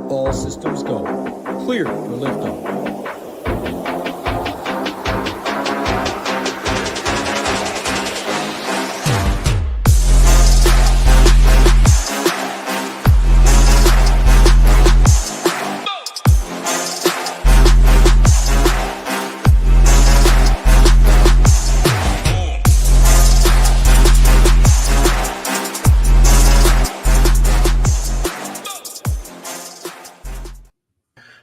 All systems go. Clear for liftoff.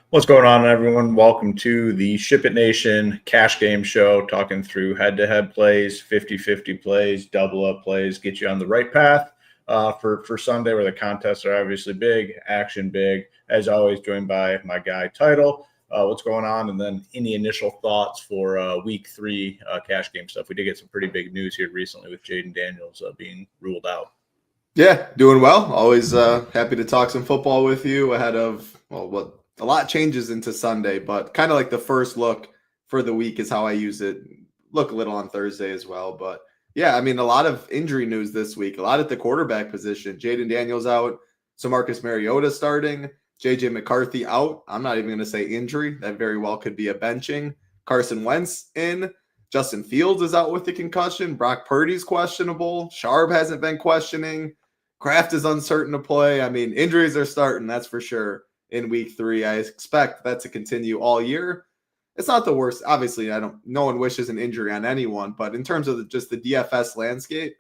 What's going on, everyone? Welcome to the SHIPIT Nation Cash Game Show, talking through head-to-head plays, 50-50 plays, double-up plays, get you on the right path for Sunday, where the contests are obviously big, action big. As always, joined by my guy, Title. What's going on? And then any initial thoughts for Week 3 cash game stuff. We did get some pretty big news here recently with Jaden Daniels being ruled out. Yeah, doing well. Always happy to talk some football with you ahead of, a lot changes into Sunday, but kind of like the first look for the week is how I use it. Look a little on Thursday as well. But yeah, I mean, a lot of injury news this week, a lot at the quarterback position. Jaden Daniels out, so Marcus Mariota starting, JJ McCarthy out. I'm not even going to say injury. That very well could be a benching. Carson Wentz in. Justin Fields is out with the concussion. Brock Purdy's questionable. Sharp hasn't been questioning. Kraft is uncertain to play. I mean, injuries are starting, that's for sure. In Week 3, I expect that to continue all year. It's not the worst. Obviously, no one wishes an injury on anyone, but in terms of just the DFS landscape,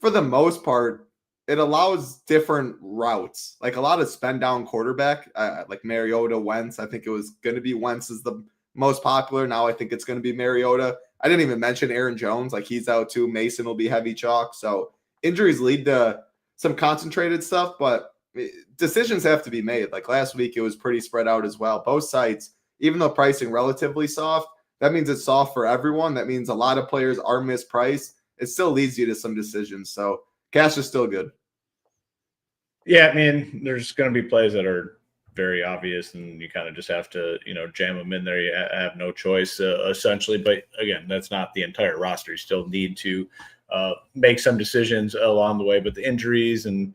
for the most part, it allows different routes. Like a lot of spend down quarterback, like Mariota, Wentz. I think it was going to be Wentz is the most popular. Now I think it's going to be Mariota. I didn't even mention Aaron Jones. Like he's out too. Mason will be heavy chalk. So injuries lead to some concentrated stuff, but decisions have to be made. Like last week, it was pretty spread out as well. Both sites, even though pricing relatively soft, that means it's soft for everyone. That means a lot of players are mispriced. It still leads you to some decisions. So cash is still good. Yeah, I mean, there's going to be plays that are very obvious, and you kind of just have to, jam them in there. You have no choice, essentially. But again, that's not the entire roster. You still need to make some decisions along the way. But the injuries and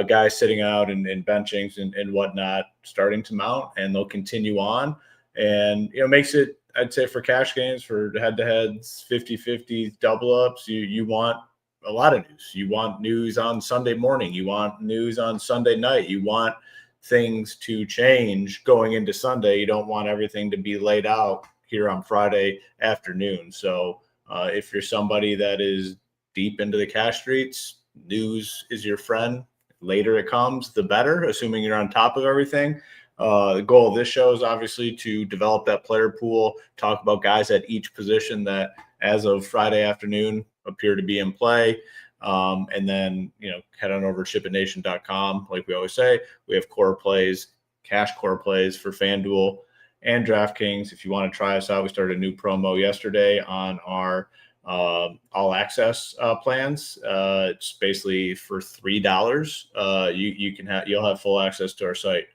guys sitting out and benchings and whatnot starting to mount, and they'll continue on. And, makes it, I'd say, for cash games, for head-to-heads, 50-50, double-ups, you want a lot of news. You want news on Sunday morning. You want news on Sunday night. You want things to change going into Sunday. You don't want everything to be laid out here on Friday afternoon. So if you're somebody that is deep into the cash streets, news is your friend. Later it comes, the better, assuming you're on top of everything. The goal of this show is obviously to develop that player pool, talk about guys at each position that, as of Friday afternoon, appear to be in play. And then, head on over to shipitnation.com. Like we always say, we have core plays, cash core plays for FanDuel and DraftKings. If you want to try us out, we started a new promo yesterday on our all access plans. It's basically for $3. You'll have full access to our site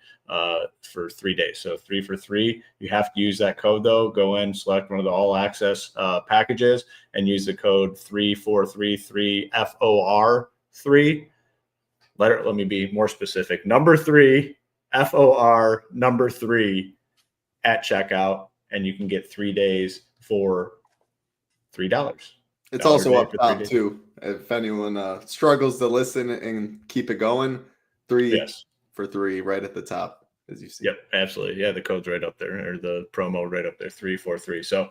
for 3 days. So 3 for 3. You have to use that code though. Go in, select one of the all access packages, and use the code 3433 FOR3. Let me be more specific. Number 3 FOR3 at checkout, and you can get 3 days for $3. It's also up top too. If anyone struggles to listen and keep it going, 3 for 3 right at the top, as you see. Yep, absolutely. Yeah, the code's right up there, or the promo right up there, 343. So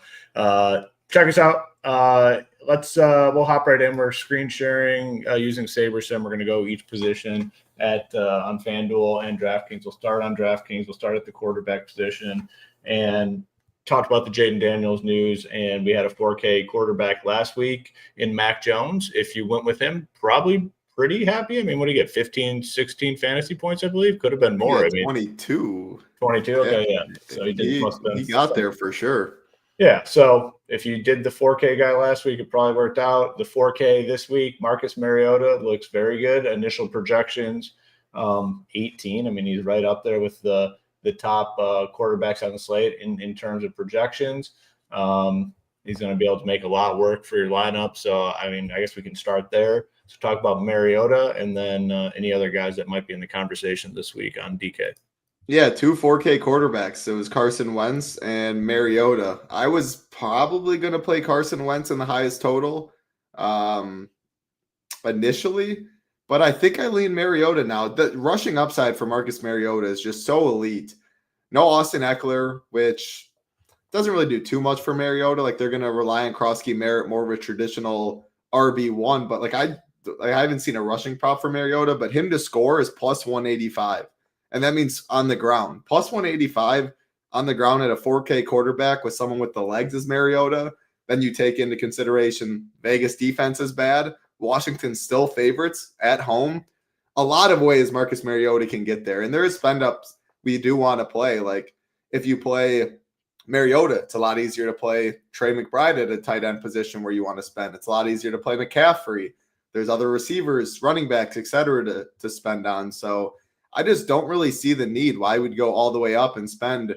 check us out. We'll hop right in. We're screen sharing using SaberSim. We're going to go each position on FanDuel and DraftKings. We'll start on DraftKings. We'll start at the quarterback position and talked about the Jaden Daniels news, and we had a 4K quarterback last week in Mac Jones. If you went with him, probably pretty happy. I mean, what do you get? 15, 16 fantasy points, I believe. Could have been more. 22. 22? Okay, yeah. So he got there for sure. Yeah, so if you did the 4K guy last week, it probably worked out. The 4K this week, Marcus Mariota looks very good. Initial projections, 18. I mean, he's right up there with the top quarterbacks on the slate in terms of projections. He's going to be able to make a lot of work for your lineup. So, I mean, I guess we can start there. So talk about Mariota and then any other guys that might be in the conversation this week on DK. Yeah, two 4K quarterbacks. It was Carson Wentz and Mariota. I was probably going to play Carson Wentz in the highest total um, initially, but I think I lean Mariota now. The rushing upside for Marcus Mariota is just so elite. No Austin Eckler, which doesn't really do too much for Mariota. Like they're going to rely on Krosky Merritt, more of a traditional RB1, but I haven't seen a rushing prop for Mariota, but him to score is plus 185. And that means on the ground. Plus 185 on the ground at a 4K quarterback with someone with the legs as Mariota. Then you take into consideration Vegas defense is bad. Washington's still favorites at home. A lot of ways Marcus Mariota can get there. And there is spend ups we do want to play. Like if you play Mariota, it's a lot easier to play Trey McBride at a tight end position where you want to spend. It's a lot easier to play McCaffrey. There's other receivers, running backs, et cetera, to spend on. So I just don't really see the need why we'd go all the way up and spend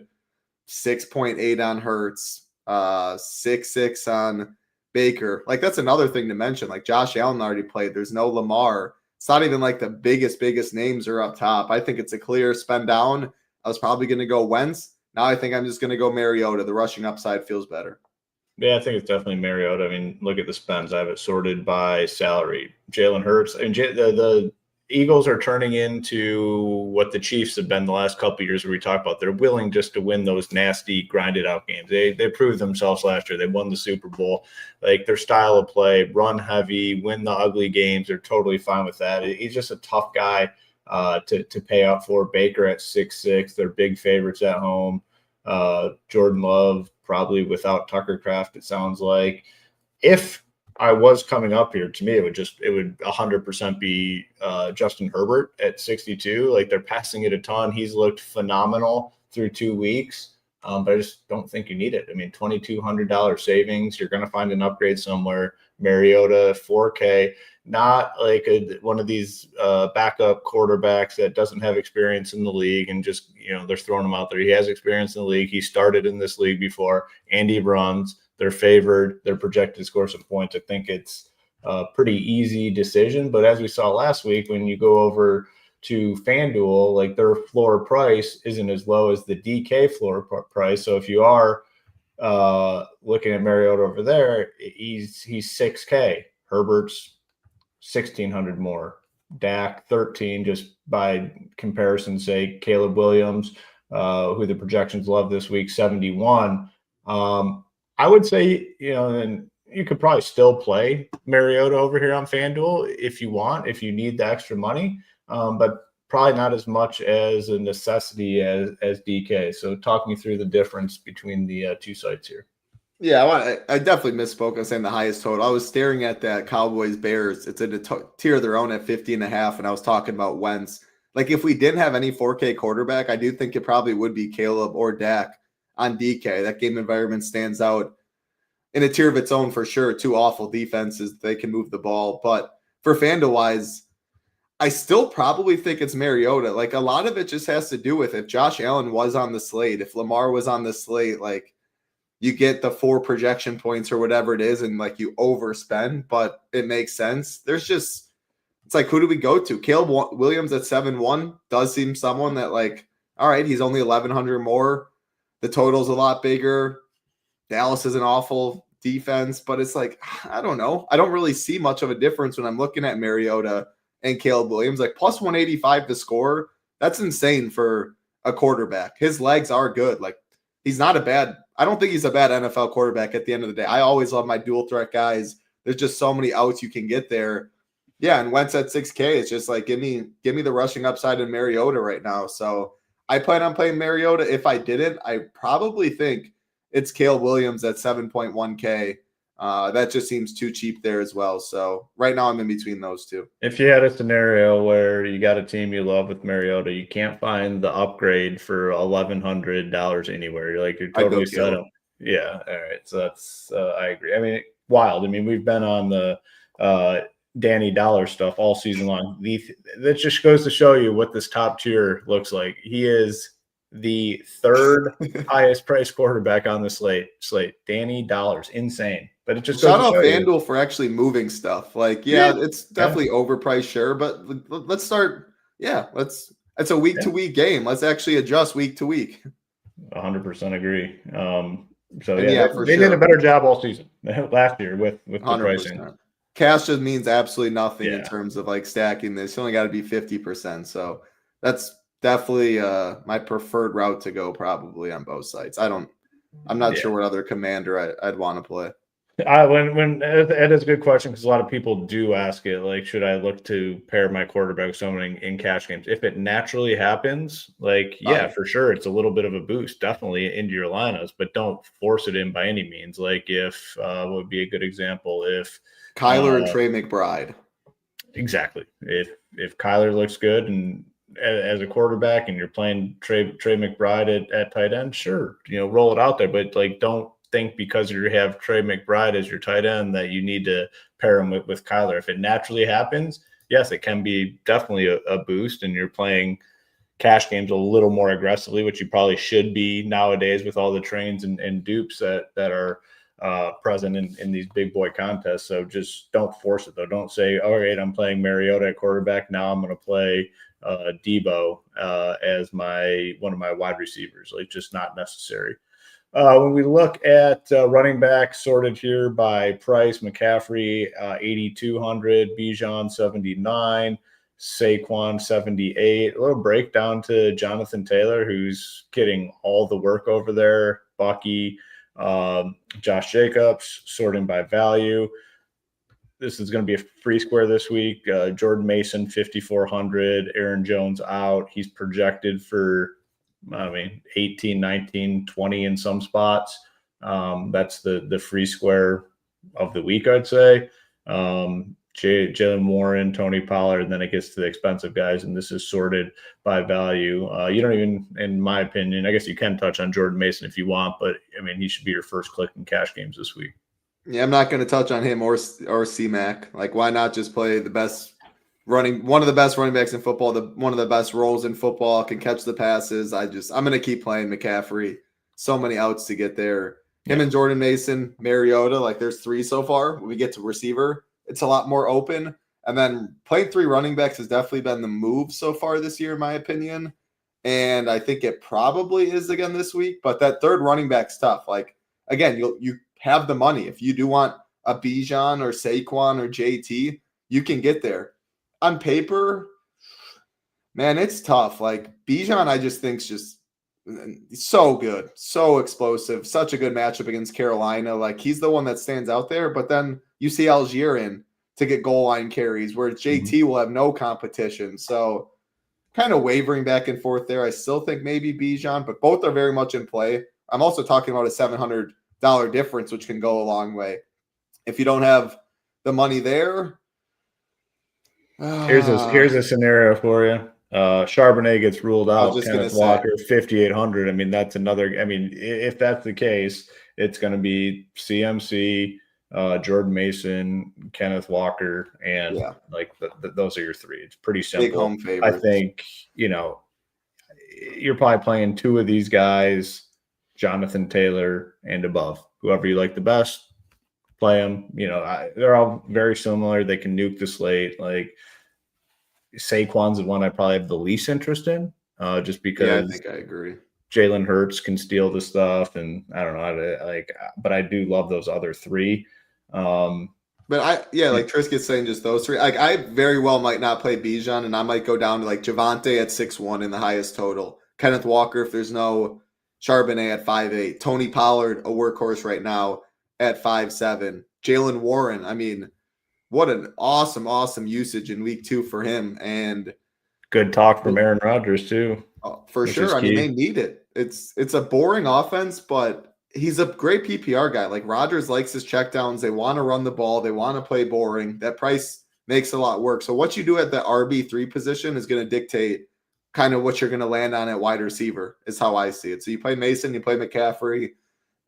6.8 on Hurts, 6.6 on Baker. Like that's another thing to mention. Like Josh Allen already played. There's no Lamar. It's not even like the biggest names are up top. I think it's a clear spend down. I was probably going to go Wentz. Now I think I'm just going to go Mariota. The rushing upside feels better. Yeah, I think it's definitely Mariota. I mean, look at the spends. I have it sorted by salary. Jalen Hurts. And the Eagles are turning into what the Chiefs have been the last couple of years where we talk about. They're willing just to win those nasty, grinded-out games. They proved themselves last year. They won the Super Bowl. Like, their style of play, run heavy, win the ugly games, they're totally fine with that. He's just a tough guy to pay out for. Baker at 6'6". They're big favorites at home. Jordan Love probably without Tucker Kraft, it sounds like. If I was coming up here, to me, it would 100% be Justin Herbert at 62. Like they're passing it a ton. He's looked phenomenal through 2 weeks, but I just don't think you need it. I mean, $2,200 savings. You're going to find an upgrade somewhere. Mariota, 4K, not like one of these backup quarterbacks that doesn't have experience in the league and just, they're throwing him out there. He has experience in the league. He started in this league before, and he runs. They're favored. They're projected to score some points. I think it's a pretty easy decision. But as we saw last week, when you go over to FanDuel, like their floor price isn't as low as the DK floor price. So if you are looking at Mariota over there, he's 6K. Herbert's 1,600 more. Dak 13, just by comparison's sake. Caleb Williams, who the projections love this week, 71. I would say, and you could probably still play Mariota over here on FanDuel if you want, if you need the extra money, but probably not as much as a necessity as DK. So talk me through the difference between the two sites here. Yeah, I definitely misspoke on saying the highest total. I was staring at that Cowboys-Bears. It's in a tier of their own at 50.5, and I was talking about Wentz. Like if we didn't have any 4K quarterback, I do think it probably would be Caleb or Dak on DK. That game environment stands out in a tier of its own for sure. Two awful defenses. They can move the ball. But for FanDuel-wise, I still probably think it's Mariota. Like a lot of it just has to do with if Josh Allen was on the slate, if Lamar was on the slate, like you get the 4 projection points or whatever it is and like you overspend, but it makes sense. It's like, who do we go to? Caleb Williams at 7-1 does seem someone that like, all right, he's only 1,100 more. The total's a lot bigger. Dallas is an awful defense, but it's like, I don't know. I don't really see much of a difference when I'm looking at Mariota and Caleb Williams. Like plus 185 to score, that's insane for a quarterback. His legs are good. Like I don't think he's a bad NFL quarterback at the end of the day. I always love my dual threat guys. There's just so many outs you can get there. Yeah, and Wentz at 6K, it's just like, give me the rushing upside in Mariota right now. So I plan on playing Mariota. If I didn't, I probably think it's Caleb Williams at 7.1K. That just seems too cheap there as well. So right now I'm in between those two. If you had a scenario where you got a team you love with Mariota, you can't find the upgrade for $1,100 anywhere. You're totally set up. Yeah. All right. So that's, I agree. I mean, wild. I mean, we've been on the Danny Dollar stuff all season long. That just goes to show you what this top tier looks like. He is the third highest priced quarterback on the slate. Danny Dollars, insane. But it just shout out FanDuel for actually moving stuff. Like, it's definitely overpriced, sure, but let's start. Yeah, let's It's a week-to-week game. Let's actually adjust week to week. 100% agree. So And yeah, for they sure. did a better job all season last year with the 100%. pricing. Cash just means absolutely nothing in Yeah. terms of like stacking this. You only got to be 50%. So that's definitely my preferred route to go probably on both sides. I'm not sure what other commander I'd want to play. When it is a good question because a lot of people do ask it, like, should I look to pair my quarterback with someone in cash games? If it naturally happens, like, yeah, for sure, it's a little bit of a boost, definitely into your lineups, but don't force it in by any means. Like, if what would be a good example? If Kyler and Trey McBride. Exactly. If Kyler looks good and as a quarterback and you're playing Trey McBride at tight end, sure, roll it out there, but like don't think because you have Trey McBride as your tight end that you need to pair him with Kyler. If it naturally happens, yes, it can be definitely a boost, and you're playing cash games a little more aggressively, which you probably should be nowadays with all the trains and dupes that are present in these big boy contests. So just don't force it though. Don't say, all right, I'm playing Mariota at quarterback. Now I'm going to play Debo as one of my wide receivers. Like, just not necessary. When we look at running back sorted here by price, McCaffrey 8,200, Bijan 79, Saquon 78. A little breakdown to Jonathan Taylor, who's getting all the work over there. Bucky, Josh Jacobs, sorting by value. This is going to be a free square this week. Jordan Mason 5,400, Aaron Jones out. He's projected for 18, 19, 20 in some spots. That's the free square of the week, I'd say. Jalen Warren, Tony Pollard, and then it gets to the expensive guys, and this is sorted by value. You don't even, in my opinion, I guess you can touch on Jordan Mason if you want, but he should be your first click in cash games this week. Yeah, I'm not going to touch on him or C-Mac. Like, why not just play one of the best running backs in football, one of the best roles in football, can catch the passes. I'm going to keep playing McCaffrey. So many outs to get there. Him and Jordan Mason, Mariota, like there's 3 so far. When we get to receiver, it's a lot more open. And then playing 3 running backs has definitely been the move so far this year, in my opinion. And I think it probably is again this week. But that third running back's tough. Like, again, you have the money. If you do want a Bijan or Saquon or JT, you can get there. On paper, man, it's tough. Like, Bijan, I just think is just so good, so explosive, such a good matchup against Carolina. Like, he's the one that stands out there. But then you see Algier in to get goal line carries, where JT will have no competition. So kind of wavering back and forth there. I still think maybe Bijan, but both are very much in play. I'm also talking about a $700 difference, which can go a long way. If you don't have the money there, here's a scenario for you. Charbonnet gets ruled out. Kenneth Walker 5,800. That's another. If that's the case, it's going to be CMC, Jordan Mason, Kenneth Walker, and those are your 3. It's pretty simple. Big home favorites. I think you're probably playing 2 of these guys, Jonathan Taylor and above. Whoever you like the best, play them. They're all very similar. They can nuke the slate. Like, Saquon's the one I probably have the least interest in, just because I think I agree. Jalen Hurts can steal the stuff, and I don't know, but I do love those other 3. But like Triskett's saying, just those 3. Like, I very well might not play Bijan, and I might go down to like Javonte at 6'1" in the highest total. Kenneth Walker, if there's no Charbonnet at 5'8", Tony Pollard, a workhorse right now, at 5'7". Jalen Warren, what an awesome usage in week 2 for him. And good talk from Aaron Rodgers too. For sure. They need it. It's a boring offense, but he's a great PPR guy. Like, Rodgers likes his checkdowns. They want to run the ball. They want to play boring. That price makes a lot work. So what you do at the RB3 position is going to dictate kind of what you're going to land on at wide receiver, is how I see it. So you play Mason, you play McCaffrey,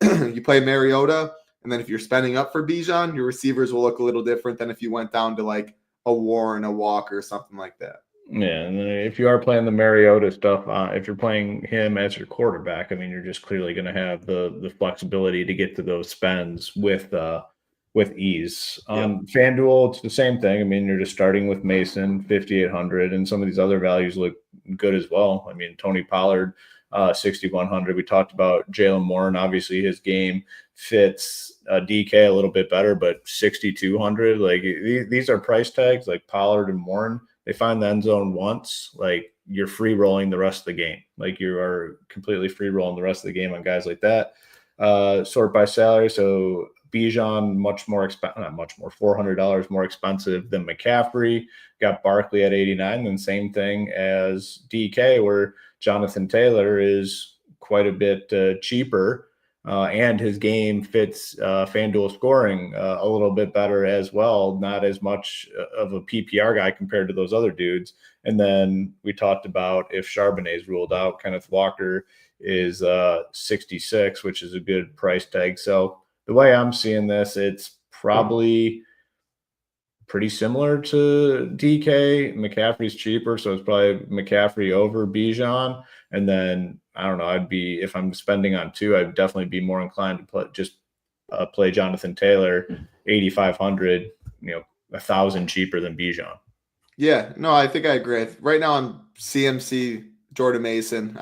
you play Mariota, and then if you're spending up for Bijan, your receivers will look a little different than if you went down to like a Warren, a Walker, something like that. Yeah, and if you are playing the Mariota stuff, if you're playing him as your quarterback, you're just clearly going to have the flexibility to get to those spends with with ease. On FanDuel, it's the same thing. I mean, you're just starting with Mason, 5,800, and some of these other values look good as well. I mean, Tony Pollard, 6,100. We talked about Jalen Warren. Obviously, his game fits DK a little bit better, but 6,200. Like, these are price tags like Pollard and Warren. They find the end zone once, like, you're free rolling the rest of the game. Like, you are completely free rolling the rest of the game on guys like that. Sort by salary. So Bijan, $400 more expensive than McCaffrey. Got Barkley at 89, and same thing as DK, where Jonathan Taylor is quite a bit cheaper, and his game fits FanDuel scoring a little bit better as well. Not as much of a PPR guy compared to those other dudes. And then we talked about if Charbonnet's ruled out, Kenneth Walker is 66, which is a good price tag. So the way I'm seeing this, it's probably pretty similar to DK. McCaffrey's cheaper, so it's probably McCaffrey over Bijan. And then I don't know. If I'm spending on two, I'd definitely be more inclined to play Jonathan Taylor, 8,500. 1,000 cheaper than Bijan. Yeah, no, I think I agree. Right now on CMC, Jordan Mason,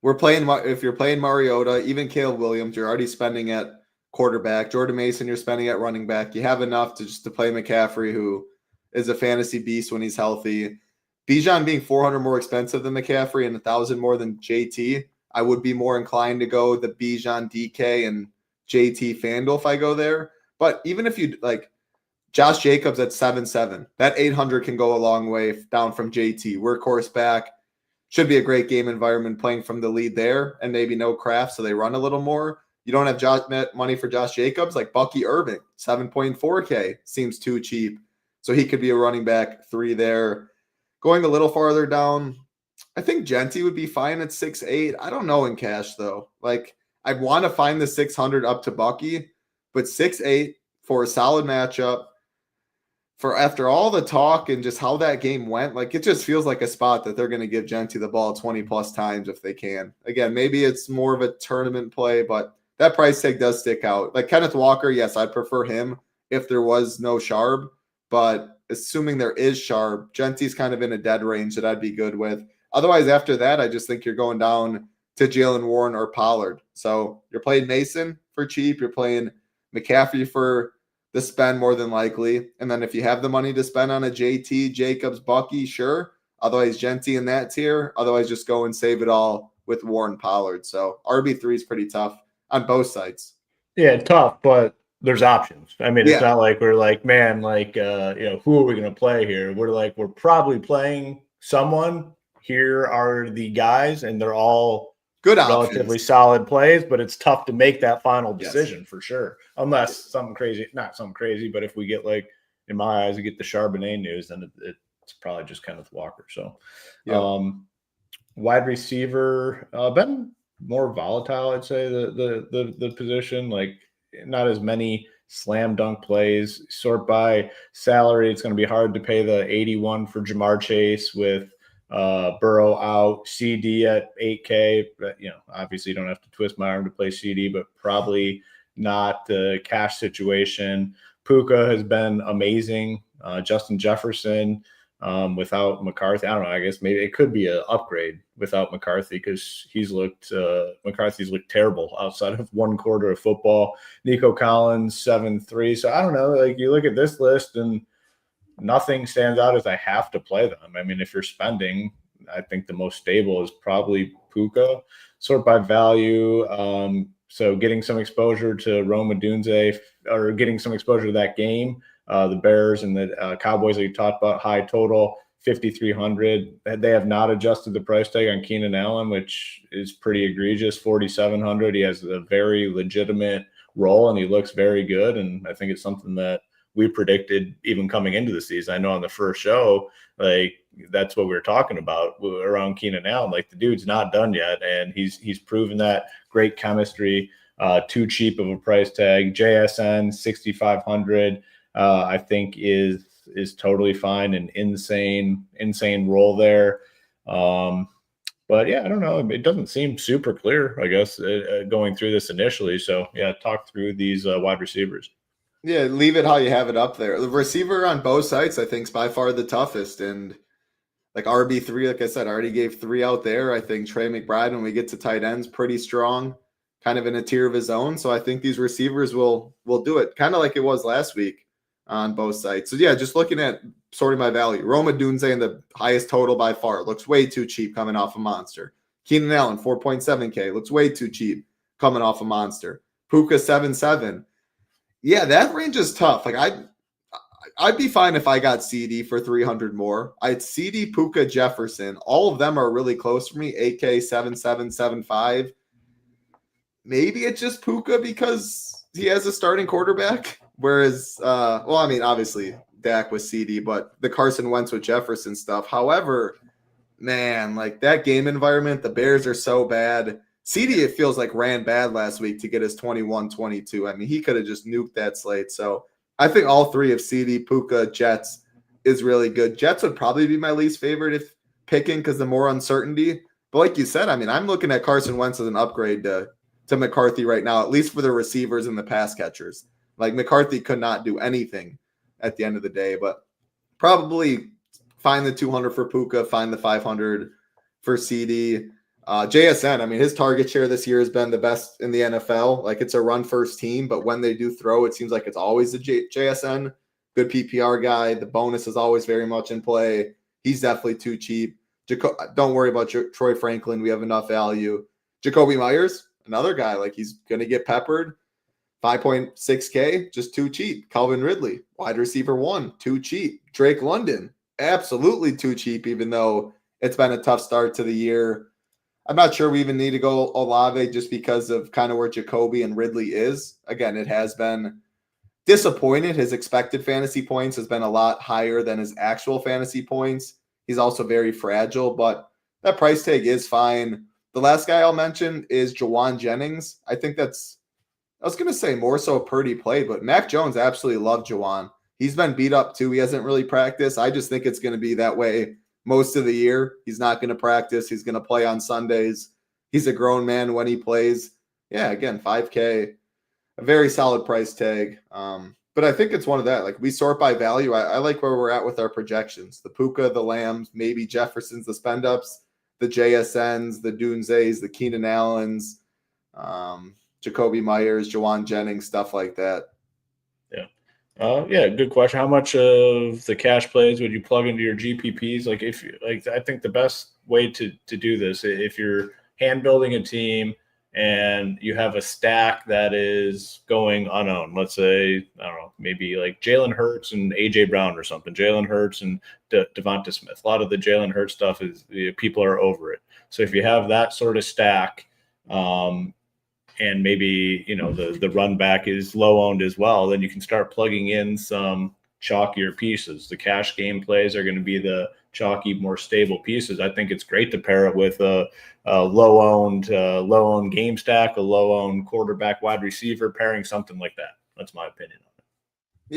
we're playing. If you're playing Mariota, even Caleb Williams, you're already spending at quarterback. Jordan Mason, you're spending at running back. You have enough to play McCaffrey, who is a fantasy beast when he's healthy. Bijan being 400 more expensive than McCaffrey and 1,000 more than JT, I would be more inclined to go the Bijan, DK, and JT FanDuel if I go there. But even if you like Josh Jacobs at 7.7, that 800 can go a long way down from JT. Workhorse back, should be a great game environment playing from the lead there, and maybe no Kraft, so they run a little more. You don't have money for Josh Jacobs, like Bucky Irving, 7.4K seems too cheap. So he could be a running back 3 there. Going a little farther down, I think Genty would be fine at 6.8. I don't know in cash, though. Like, I want to find the 600 up to Bucky, but 6.8 for a solid matchup, for after all the talk and just how that game went, like, it just feels like a spot that they're going to give Genty the ball 20-plus times if they can. Again, maybe it's more of a tournament play, but that price tag does stick out. Like Kenneth Walker, yes, I'd prefer him if there was no Sharb, but assuming there is Sharb, Genty's kind of in a dead range that I'd be good with. Otherwise, after that, I just think you're going down to Jalen Warren or Pollard. So you're playing Mason for cheap. You're playing McCaffrey for the spend more than likely. And then if you have the money to spend on a JT, Jacobs, Bucky, sure. Otherwise, Genty in that tier. Otherwise, just go and save it all with Warren Pollard. So RB3 is pretty tough on both sides. Yeah, tough, but there's options. I mean, it's not like we're like, man, like, who are we going to play here? We're probably playing someone. Here are the guys, and they're all good relatively options. Solid plays, but it's tough to make that final decision for sure. Unless something crazy, not something crazy, but if we get, like, in my eyes, we get the Charbonnet news, then it's probably just Kenneth Walker. So wide receiver, been more volatile, I'd say, the position, like, not as many slam dunk plays. Sort by salary, it's going to be hard to pay the 81 for Jamar Chase with Burrow out. CD at 8K, but obviously you don't have to twist my arm to play CD, but probably not the cash situation. Puka has been amazing. Justin Jefferson without McCarthy, I don't know. I guess maybe it could be an upgrade without McCarthy because McCarthy's looked terrible outside of one quarter of football. Nico Collins 7.3. So I don't know. Like, you look at this list and nothing stands out as I have to play them. I mean, if you're spending, I think the most stable is probably Puka. Sort by value. So getting some exposure to Rome Odunze, or getting some exposure to that game. The Bears and the Cowboys that you talked about, high total, 5,300. They have not adjusted the price tag on Keenan Allen, which is pretty egregious, 4,700. He has a very legitimate role, and he looks very good. And I think it's something that we predicted even coming into the season. I know on the first show, like, that's what we were talking about around Keenan Allen. Like, the dude's not done yet, and he's proven that. Great chemistry, too cheap of a price tag. JSN 6,500. I think is totally fine. An insane role there. But yeah, I don't know. It doesn't seem super clear, I guess, going through this initially. So yeah, talk through these wide receivers. Yeah, leave it how you have it up there. The receiver on both sides, I think, is by far the toughest. And like RB3, like I said, I already gave 3 out there. I think Trey McBride, when we get to tight ends, pretty strong, kind of in a tier of his own. So I think these receivers will do it, kind of like it was last week on both sides. So yeah, just looking at sorting by value. Rome Odunze in the highest total by far. Looks way too cheap coming off a monster. Keenan Allen, 4.7K. Looks way too cheap coming off a monster. Puka, 7.7. Yeah, that range is tough. Like I'd be fine if I got CD for 300 more. I'd CD, Puka, Jefferson. All of them are really close for me. 8K, 7.7, 7.5. Maybe it's just Puka because he has a starting quarterback. Whereas, well, I mean, obviously Dak with CD, but the Carson Wentz with Jefferson stuff. However, man, like that game environment, the Bears are so bad. CD, it feels like, ran bad last week to get his 21-22. I mean, he could have just nuked that slate. So I think all 3 of CD, Puka, Jets is really good. Jets would probably be my least favorite if picking because the more uncertainty. But like you said, I mean, I'm looking at Carson Wentz as an upgrade to McCarthy right now, at least for the receivers and the pass catchers. Like McCarthy could not do anything at the end of the day, but probably find the 200 for Puka, find the 500 for CD. JSN, I mean, his target share this year has been the best in the NFL. Like, it's a run-first team, but when they do throw, it seems like it's always the JSN. Good PPR guy. The bonus is always very much in play. He's definitely too cheap. Don't worry about Troy Franklin. We have enough value. Jacoby Myers, another guy. Like, he's going to get peppered. 5.6K, just too cheap. Calvin Ridley, wide receiver 1, too cheap. Drake London, absolutely too cheap, even though it's been a tough start to the year. I'm not sure we even need to go Olave just because of kind of where Jacoby and Ridley is. Again, it has been disappointed. His expected fantasy points has been a lot higher than his actual fantasy points. He's also very fragile, but that price tag is fine. The last guy I'll mention is Jawan Jennings. I think I was going to say more so Purdy play, but Mac Jones absolutely loved Jawan. He's been beat up too. He hasn't really practiced. I just think it's going to be that way most of the year. He's not going to practice. He's going to play on Sundays. He's a grown man when he plays. Yeah, again, 5K, a very solid price tag. But I think it's one of that. Like, we sort by value. I like where we're at with our projections. The Puka, the Lambs, maybe Jeffersons, the spend-ups, the JSNs, the Dunzes, the Keenan Allens, Jacoby Myers, Jawan Jennings, stuff like that. Yeah, good question. How much of the cash plays would you plug into your GPPs? I think the best way to do this, if you're hand building a team and you have a stack that is going unowned, let's say, I don't know, maybe like Jalen Hurts and AJ Brown or something, Jalen Hurts and Devonta Smith. A lot of the Jalen Hurts stuff is people are over it. So if you have that sort of stack, and maybe, the run back is low owned as well, then you can start plugging in some chalkier pieces. The cash game plays are going to be the chalky, more stable pieces. I think it's great to pair it with a low owned game stack, a low owned quarterback, wide receiver, pairing something like that. That's my opinion on it.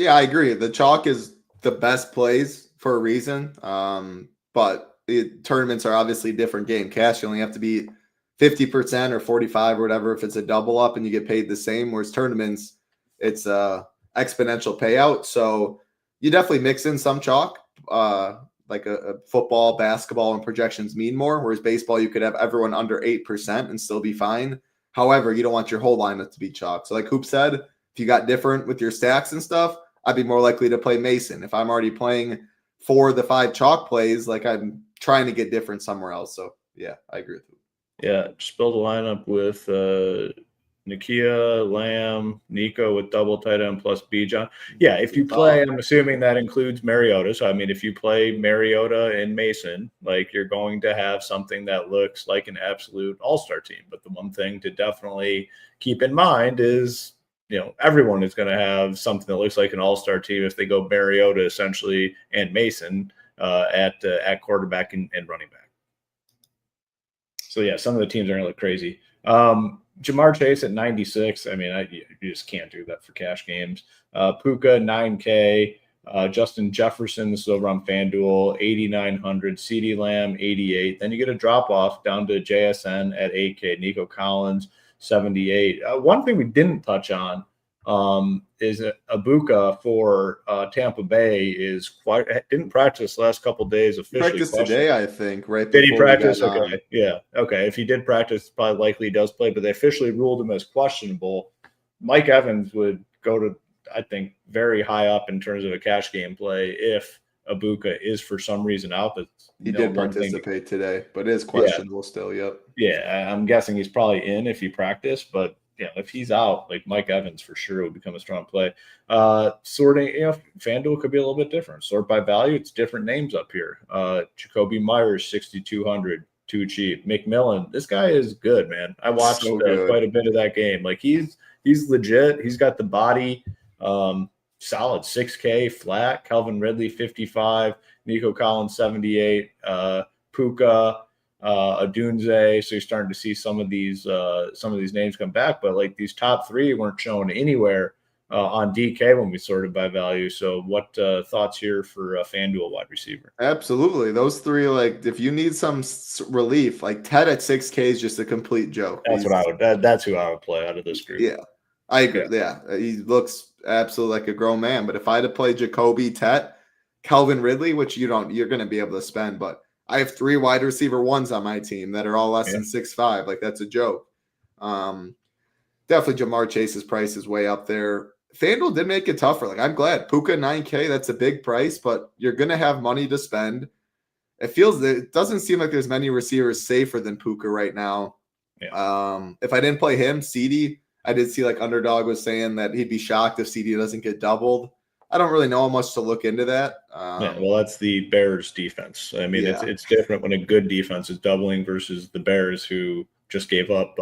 Yeah, I agree. The chalk is the best plays for a reason. But tournaments are obviously a different game. Cash, you only have to be 50% or 45 or whatever if it's a double up and you get paid the same, whereas tournaments, it's a exponential payout. So you definitely mix in some chalk, like a football, basketball, and projections mean more, whereas baseball, you could have everyone under 8% and still be fine. However, you don't want your whole lineup to be chalk. So like Hoop said, if you got different with your stacks and stuff, I'd be more likely to play Mason. If I'm already playing 4 of the 5 chalk plays, like I'm trying to get different somewhere else. So yeah, I agree with you. Yeah, just build a lineup with Nakia, Lamb, Nico with double tight end plus Bijan. Yeah, if you play, I'm assuming that includes Mariota. So, I mean, if you play Mariota and Mason, like, you're going to have something that looks like an absolute all-star team. But the one thing to definitely keep in mind is, everyone is going to have something that looks like an all-star team if they go Mariota essentially and Mason at quarterback and running back. So, yeah, some of the teams are going to look crazy. Jamar Chase at 96. I mean, you just can't do that for cash games. Puka, 9K. Justin Jefferson, this is over on FanDuel, 8,900. CeeDee Lamb, 88. Then you get a drop-off down to JSN at 8K. Nico Collins, 78. One thing we didn't touch on is Ibuka for Tampa Bay didn't practice the last couple of days officially. Practiced today, I think. Right? Did he practice? Okay. Yeah. Okay. If he did practice, probably likely he does play, but they officially ruled him as questionable. Mike Evans would go to, I think, very high up in terms of a cash game play if Ibuka is for some reason out. But he did participate today, but it is questionable still. Yep. Yeah, I'm guessing he's probably in if he practiced, but if he's out, like Mike Evans for sure would become a strong play. Sorting, FanDuel could be a little bit different. Sort by value, it's different names up here. Jacoby Myers, 6,200, too cheap. McMillan, this guy is good, man. I watched quite a bit of that game. Like he's legit. He's got the body. Solid 6K flat. Calvin Ridley 55. Nico Collins 78. Puka. Adunze, so you're starting to see some of these names come back, but like these top three weren't shown anywhere on DK when we sorted by value. So what thoughts here for FanDuel wide receiver? Absolutely, those three. Like if you need some relief, like Ted at 6K is just a complete joke. That's who I would play out of this group. Yeah, I agree. Yeah, he looks absolutely like a grown man. But if I had to play Jacoby, Tet, Calvin Ridley, which you're going to be able to spend, but I have 3 wide receiver ones on my team that are all less than 6'5". Like that's a joke. Definitely Jamar Chase's price is way up there. FanDuel did make it tougher. Like I'm glad Puka 9K, that's a big price, but you're going to have money to spend. It doesn't seem like there's many receivers safer than Puka right now. Yeah. If I didn't play him, CD, I did see like Underdog was saying that he'd be shocked if CD doesn't get doubled. I don't really know how much to look into that. Well, that's the Bears defense. I mean, it's different when a good defense is doubling versus the Bears who just gave up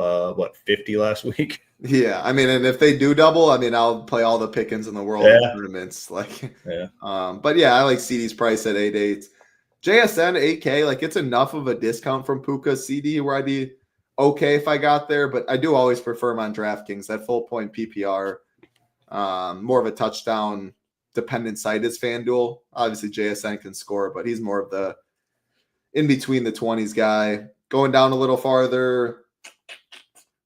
50 last week. Yeah, I mean, and if they do double, I mean, I'll play all the Pickens in the world in tournaments. Like, but yeah, I like CD's price at 8.8. JSN 8K, like it's enough of a discount from Puka CD where I'd be okay if I got there, but I do always prefer him on DraftKings. That full point PPR, more of a touchdown dependent site is FanDuel. Obviously, JSN can score, but he's more of the in between the 20s guy. Going down a little farther,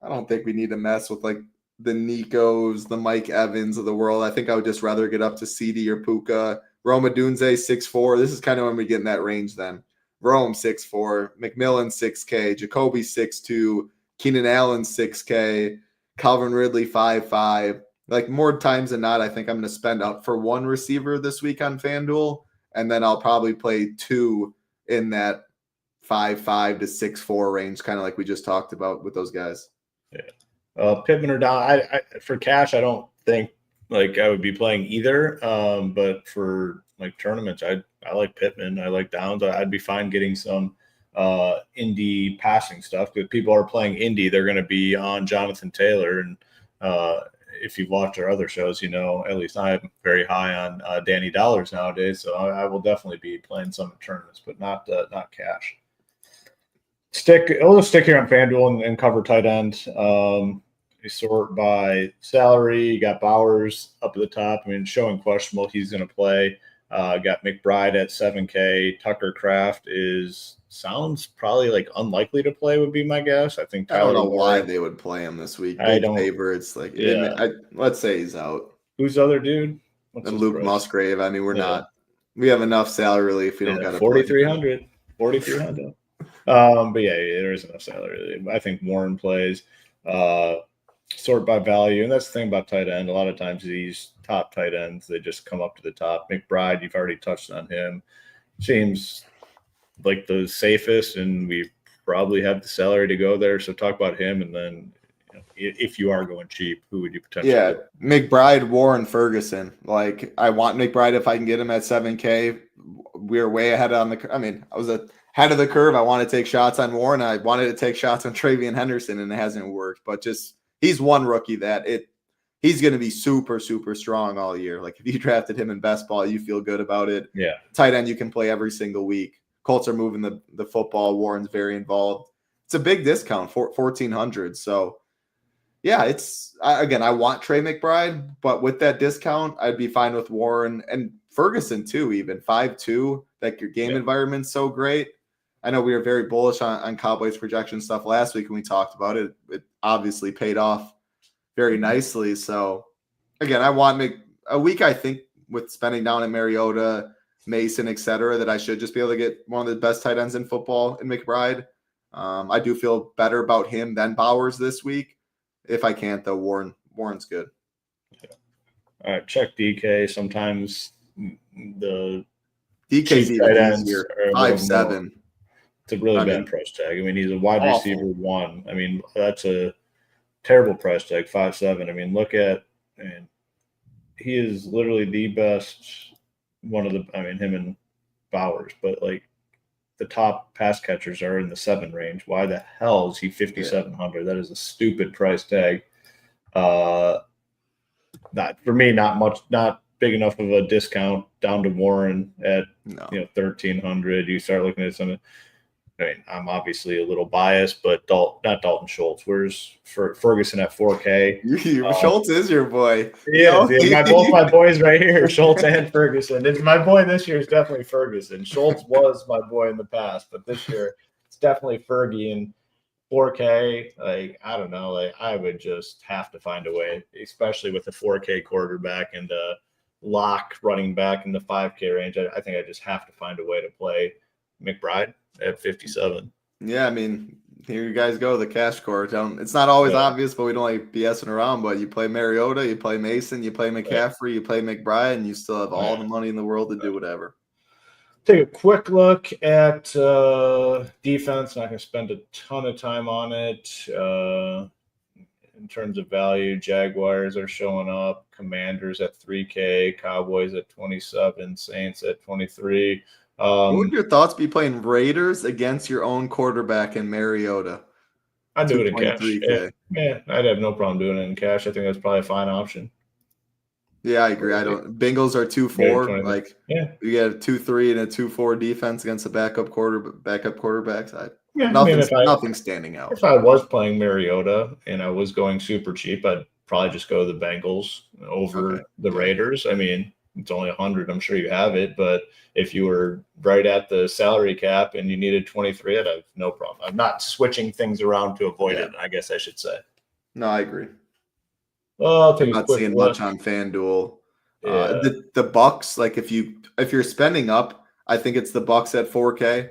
I don't think we need to mess with like the Nikos, the Mike Evans of the world. I think I would just rather get up to CD or Puka. Rome Odunze 6'4". This is kind of when we get in that range then. Rome 6'4", McMillan 6K, Jacoby 6'2", Keenan Allen 6K, Calvin Ridley 5'5". Like more times than not, I think I'm going to spend up for one receiver this week on FanDuel, and then I'll probably play 2 in that 5'5" to 6'4" range, kind of like we just talked about with those guys. Yeah. Pittman or Down, I for cash, I don't think like I would be playing either. But for like tournaments, I like Pittman. I like Downs. I'd be fine getting some Indy passing stuff. But people are playing Indy, they're going to be on Jonathan Taylor. And if you've watched our other shows, at least I'm very high on Danny Dollars nowadays. So I will definitely be playing some tournaments, but not cash. We'll just stick here on FanDuel and cover tight end. You sort by salary. You got Bowers up at the top. I mean, showing questionable. He's going to play. Got McBride at 7K. Tucker Kraft sounds probably like unlikely to play would be my guess. I think Tyler, I don't know why they would play him this week. Big favorites. Like, let's say he's out. Who's the other dude? And Luke Musgrave. I mean, we have enough salary relief. We don't got 4,300. 4,300. But yeah, there is enough salary. I think Warren plays sort by value, and that's the thing about tight end. A lot of times these top tight ends, they just come up to the top. McBride, you've already touched on him. Seems like the safest, and we probably have the salary to go there. So talk about him, and then if you are going cheap, who would you potentially? Yeah, McBride, Warren, Ferguson. Like I want McBride if I can get him at 7K. We're way ahead on the. I mean, I was ahead of the curve. I want to take shots on Warren. I wanted to take shots on Travian Henderson, and it hasn't worked. But just he's one rookie that he's going to be super, super strong all year. Like if you drafted him in best ball, you feel good about it. Yeah, tight end you can play every single week. Colts are moving the football. Warren's very involved. It's a big discount, 1,400. So yeah, I want Trey McBride, but with that discount, I'd be fine with Warren and Ferguson too. Even 5'2", like your game environment's so great. I know we were very bullish on Cowboys projection stuff last week when we talked about it. It obviously paid off very nicely. So again, I want a week, I think, with spending down at Mariota, Mason, etc., that I should just be able to get one of the best tight ends in football in McBride. I do feel better about him than Bowers this week. If I can't, though, Warren's good. All right, check DK. Sometimes the DK's even easier. 5'7". It's a really bad price tag. I mean, he's a wide receiver 1. I mean, that's a terrible price tag, 5'7". I mean, he is literally the best him and Bowers, but like the top pass catchers are in the 7 range. Why the hell is he 5,700? That is a stupid price tag. Not for me, not big enough of a discount down to Warren at 1,300. You start looking at some. I mean, I'm obviously a little biased, but not Dalton Schultz. Where's Ferguson at 4K? Schultz is your boy. Yeah, both my boys right here, Schultz and Ferguson. It's my boy this year is definitely Ferguson. Schultz was my boy in the past, but this year it's definitely Fergie. And 4K, like, I don't know, like I would just have to find a way, especially with a 4K quarterback and a lock running back in the 5K range. I think I just have to find a way to play McBride at 57. Yeah, I mean, here you guys go, the cash court. It's not always obvious, but we don't like BSing around. But you play Mariota, you play Mason, you play McCaffrey, you play McBride, and you still have all the money in the world to do whatever. Take a quick look at defense. Not going to spend a ton of time on it. In terms of value, Jaguars are showing up. Commanders at 3K, Cowboys at 27, Saints at 23. What would your thoughts be playing Raiders against your own quarterback in Mariota? I'd do it in cash. Yeah, I'd have no problem doing it in cash. I think that's probably a fine option. Yeah, I agree. Bengals are 2-4. Like, you get a 2-3 and a 2-4 defense against the backup quarterbacks. Nothing standing out. If I was playing Mariota and I was going super cheap, I'd probably just go the Bengals over the Raiders. I mean, it's only 100. I'm sure you have it, but if you were right at the salary cap and you needed 23, I'd have no problem. I'm not switching things around to avoid it, I guess I should say. No, I agree. Well, I'm not seeing much on FanDuel. Yeah. The Bucks, like if you're spending up, I think it's the Bucks at 4K.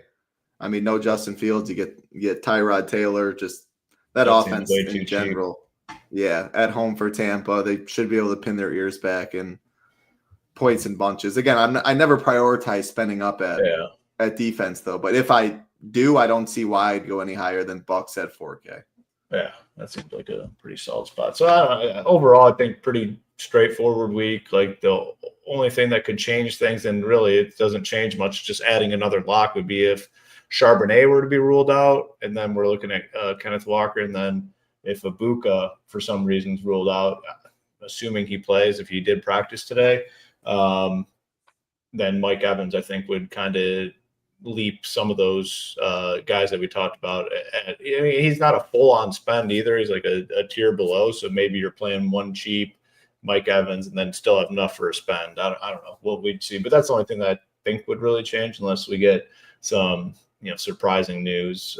I mean, no Justin Fields. You get Tyrod Taylor. Just that offense in general. Cheap. Yeah, at home for Tampa, they should be able to pin their ears back and points in bunches. Again, I never prioritize spending up at defense though. But if I do, I don't see why I'd go any higher than Bucks at 4K. Yeah, that seems like a pretty solid spot. So overall, I think pretty straightforward week. Like the only thing that could change things, and really it doesn't change much, just adding another lock would be if Charbonnet were to be ruled out, and then we're looking at Kenneth Walker, and then if Ibuka for some reason is ruled out, assuming he plays, if he did practice today, then Mike Evans, I think, would kind of leap some of those guys that we talked about. I mean, he's not a full-on spend either. He's like a tier below, so maybe you're playing one cheap Mike Evans and then still have enough for a spend. I don't know what we'd see, but that's the only thing that I think would really change unless we get some surprising news.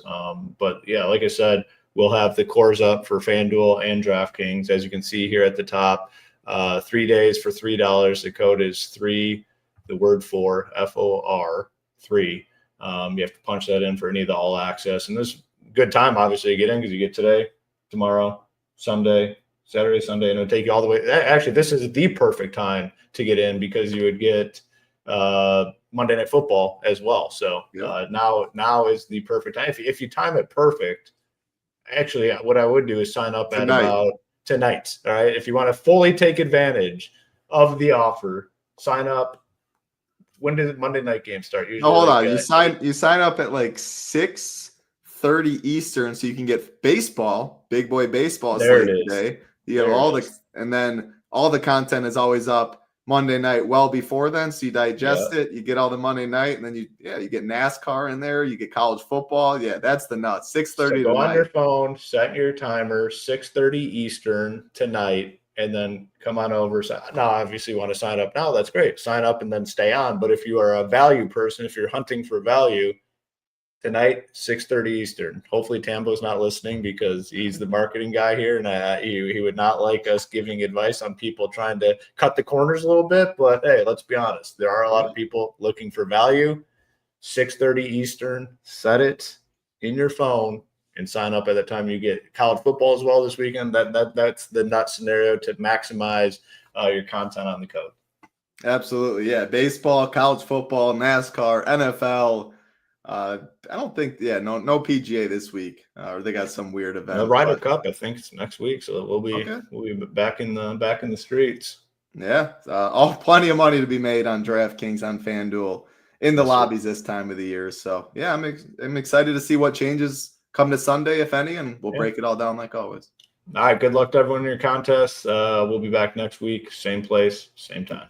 But yeah, like I said, we'll have the cores up for FanDuel and DraftKings, as you can see here at the top. 3 days for $3. The code is 3, the word 4, FOR 3. You have to punch that in for any of the all access, and this is a good time obviously to get in because you get today, tomorrow, Sunday, Saturday, Sunday, and it'll take you all the way. Actually, this is the perfect time to get in because you would get Monday Night Football as well. So now is the perfect time. If you time it perfect, actually, what I would do is sign up at about tonight. All right. If you want to fully take advantage of the offer, sign up. When does Monday night game start? Usually, hold on. You sign up at like 6:30 Eastern, so you can get baseball, big boy baseball today. You have and then all the content is always up Monday night well before then, so you digest it. You get all the Monday night, and then you get NASCAR in there. You get college football. Yeah, that's the nuts. 6:30. So go on your phone, set your timer, 6:30 Eastern tonight, and then come on over. So now, obviously, you want to sign up now. That's great. Sign up and then stay on. But if you are a value person, if you're hunting for value, tonight, 6:30 Eastern. Hopefully Tambo's not listening because he's the marketing guy here, and he would not like us giving advice on people trying to cut the corners a little bit. But hey, let's be honest. There are a lot of people looking for value. 6:30 Eastern. Set it in your phone and sign up at the time. You get college football as well this weekend. That's the nut scenario to maximize your content on the code. Absolutely, yeah. Baseball, college football, NASCAR, NFL. I don't think, no PGA this week, or they got some weird event. The Ryder Cup, I think it's next week, so we'll be back in the streets. Yeah, plenty of money to be made on DraftKings on FanDuel in the lobbies this time of the year. So yeah, I'm excited to see what changes come to Sunday, if any, and we'll break it all down like always. All right, good luck to everyone in your contests. We'll be back next week, same place, same time.